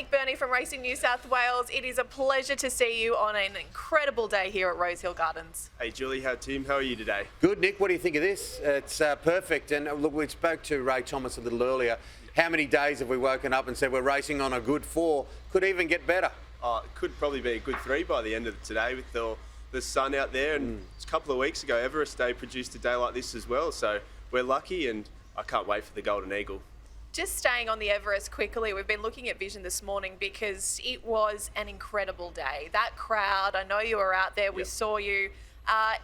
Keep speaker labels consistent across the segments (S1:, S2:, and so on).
S1: Nick Berney from Racing New South Wales. It is a pleasure to see you on an incredible day here at Rosehill Gardens.
S2: Hey Julie, Tim, how are you today?
S3: Good, Nick. What do you think of this? It's perfect. And look, we spoke to Ray Thomas a little earlier. How many days have we woken up and said we're racing on a good 4? Could even get better.
S2: It could probably be a good 3 by the end of today with the sun out there. And a couple of weeks ago, Everest Day produced a day like this as well. So we're lucky, and I can't wait for the Golden Eagle.
S1: Just staying on the Everest quickly, we've been looking at vision this morning because it was an incredible day. That crowd, I know you were out there, we saw you.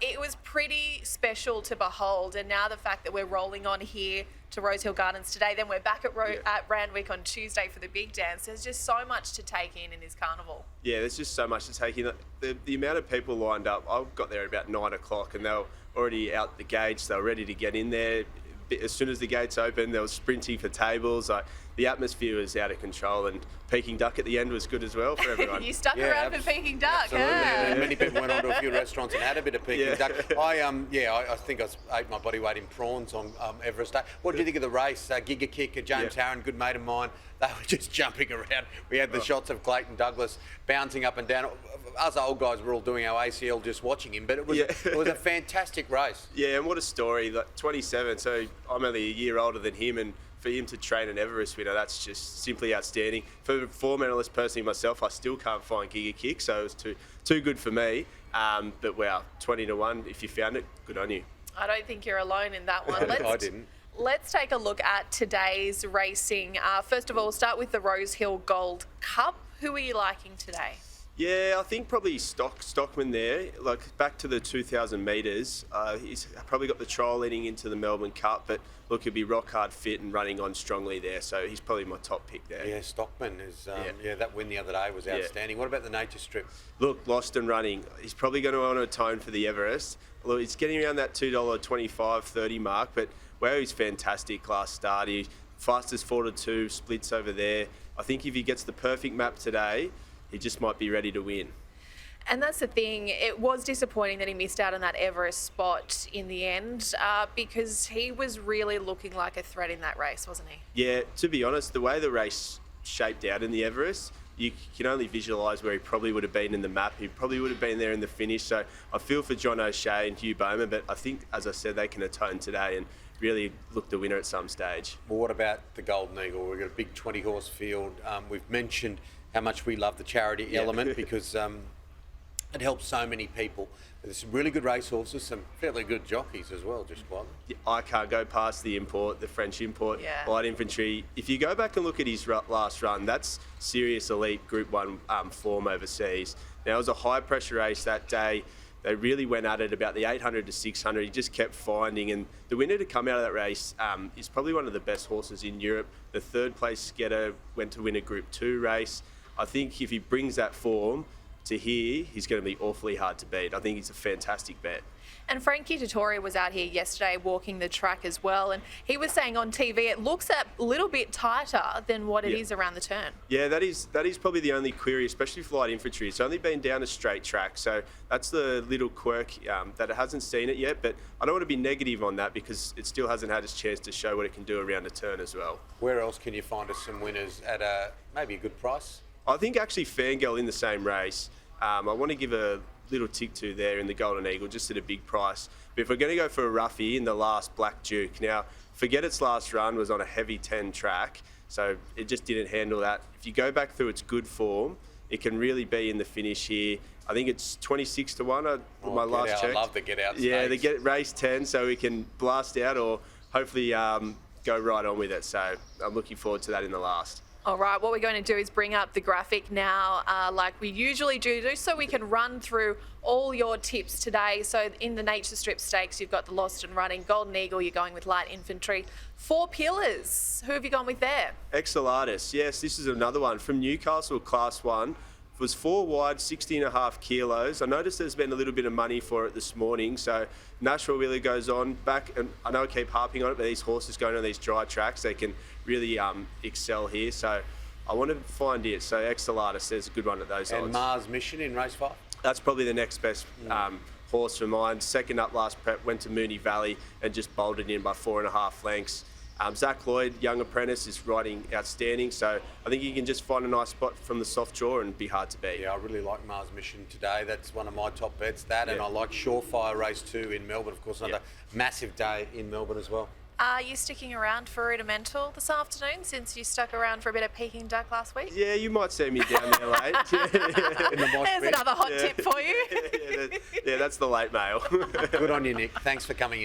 S1: It was pretty special to behold, and now the fact that we're rolling on here to Rosehill Gardens today, then we're back at Randwick on Tuesday for the big dance. There's just so much to take in this carnival. Yeah,
S2: there's just so much to take in. The amount of people lined up, I got there at about 9 o'clock and they were already out the gates, they were ready to get in there. As soon as the gates opened, there was sprinting for tables. The atmosphere was out of control, and Peking Duck at the end was good as well for everyone.
S1: You stuck around for Peking Duck,
S3: absolutely. And many people went on to a few restaurants and had a bit of Peking Duck. I think I ate my body weight in prawns on Everest Day. What did you think of the race? Giga Kick, James Harron, good mate of mine. They were just jumping around. We had the shots of Clayton Douglas bouncing up and down. Us old guys were all doing our ACL just watching him, but it was a fantastic race.
S2: Yeah, and what a story. 27, so I'm only a year older than him, and for him to train an Everest winner, that's just simply outstanding. For a form analyst personally myself, I still can't find Giga Kick, so it was too good for me. But wow, 20-1, if you found it, good on you.
S1: I don't think you're alone in that one.
S3: I didn't.
S1: Let's take a look at today's racing. First of all, we'll start with the Rosehill Gold Cup. Who are you liking today?
S2: Yeah, I think probably Stockman there. Like back to the 2,000 metres. He's probably got the trial leading into the Melbourne Cup, but look, he'll be rock hard fit and running on strongly there. So he's probably my top pick there.
S3: Yeah, Stockman is. That win the other day was outstanding. What about the Nature Strip?
S2: Look, lost and running. He's probably going to want to atone for the Everest. Look, he's getting around that $2.25.30 mark, but wow, he's fantastic last start. He fastest 4-2 splits over there. I think if he gets the perfect map today, he just might be ready to win.
S1: And that's the thing. It was disappointing that he missed out on that Everest spot in the end because he was really looking like a threat in that race, wasn't he?
S2: Yeah, to be honest, the way the race shaped out in the Everest, you can only visualise where he probably would have been in the map. He probably would have been there in the finish. So I feel for John O'Shea and Hugh Bowman, but I think, as I said, they can atone today and really look the winner at some stage.
S3: Well, what about the Golden Eagle? We've got a big 20-horse field. We've mentioned how much we love the charity element because it helps so many people. There's some really good racehorses, some fairly good jockeys as well, just quietly.
S2: I can't go past the French import, Light Infantry. If you go back and look at his last run, that's serious elite Group 1 form overseas. Now, it was a high-pressure race that day. They really went at it about the 800 to 600. He just kept finding, and the winner to come out of that race is probably one of the best horses in Europe. The third-place getter went to win a Group 2 race. I think if he brings that form to here, he's going to be awfully hard to beat. I think he's a fantastic bet.
S1: And Frankie Dettori was out here yesterday walking the track as well, and he was saying on TV it looks a little bit tighter than what it is around the turn. Yeah,
S2: that is probably the only query, especially for Light Infantry. It's only been down a straight track, so that's the little quirk that it hasn't seen it yet, but I don't want to be negative on that because it still hasn't had its chance to show what it can do around a turn as well.
S3: Where else can you find us some winners at maybe a good price?
S2: I think actually Fangirl in the same race. I want to give a little tick to there in the Golden Eagle, just at a big price. But if we're going to go for a roughie in the last Black Duke, now forget its last run was on a heavy 10 track, so it just didn't handle that. If you go back through its good form, it can really be in the finish here. I think it's 26-1. My last check.
S3: I love the get out.
S2: Yeah, they get race 10, so we can blast out or hopefully go right on with it. So I'm looking forward to that in the last.
S1: All right, what we're going to do is bring up the graphic now like we usually do so we can run through all your tips today. So in the Nature Strip Stakes, you've got the Lost and Running. Golden Eagle, you're going with Light Infantry. 4 Pillars, who have you gone with there?
S2: Exelatus, yes, this is another one. From Newcastle, Class 1. It was 4 wide, 60.5 kilos. I noticed there's been a little bit of money for it this morning. So Nashville really goes on back, and I know I keep harping on it, but these horses going on these dry tracks, they can really excel here. So I want to find it. So Exelatus, there's a good one at those odds.
S3: And Mars Mission in race 5?
S2: That's probably the next best horse for mine. Second up last prep, went to Moonee Valley and just bolted in by 4.5 lengths. Zach Lloyd, young apprentice, is riding outstanding. So I think he can just find a nice spot from the soft draw and be hard to beat.
S3: Yeah, I really like Mars Mission today. That's one of my top bets. And I like Surefire Race 2 in Melbourne. Of course, another massive day in Melbourne as well.
S1: Are you sticking around for Rudimental this afternoon since you stuck around for a bit of Peking Duck last week?
S2: Yeah, you might see me down there late.
S1: There's another hot tip for you.
S2: Yeah, that's the late mail.
S3: Good on you, Nick. Thanks for coming in.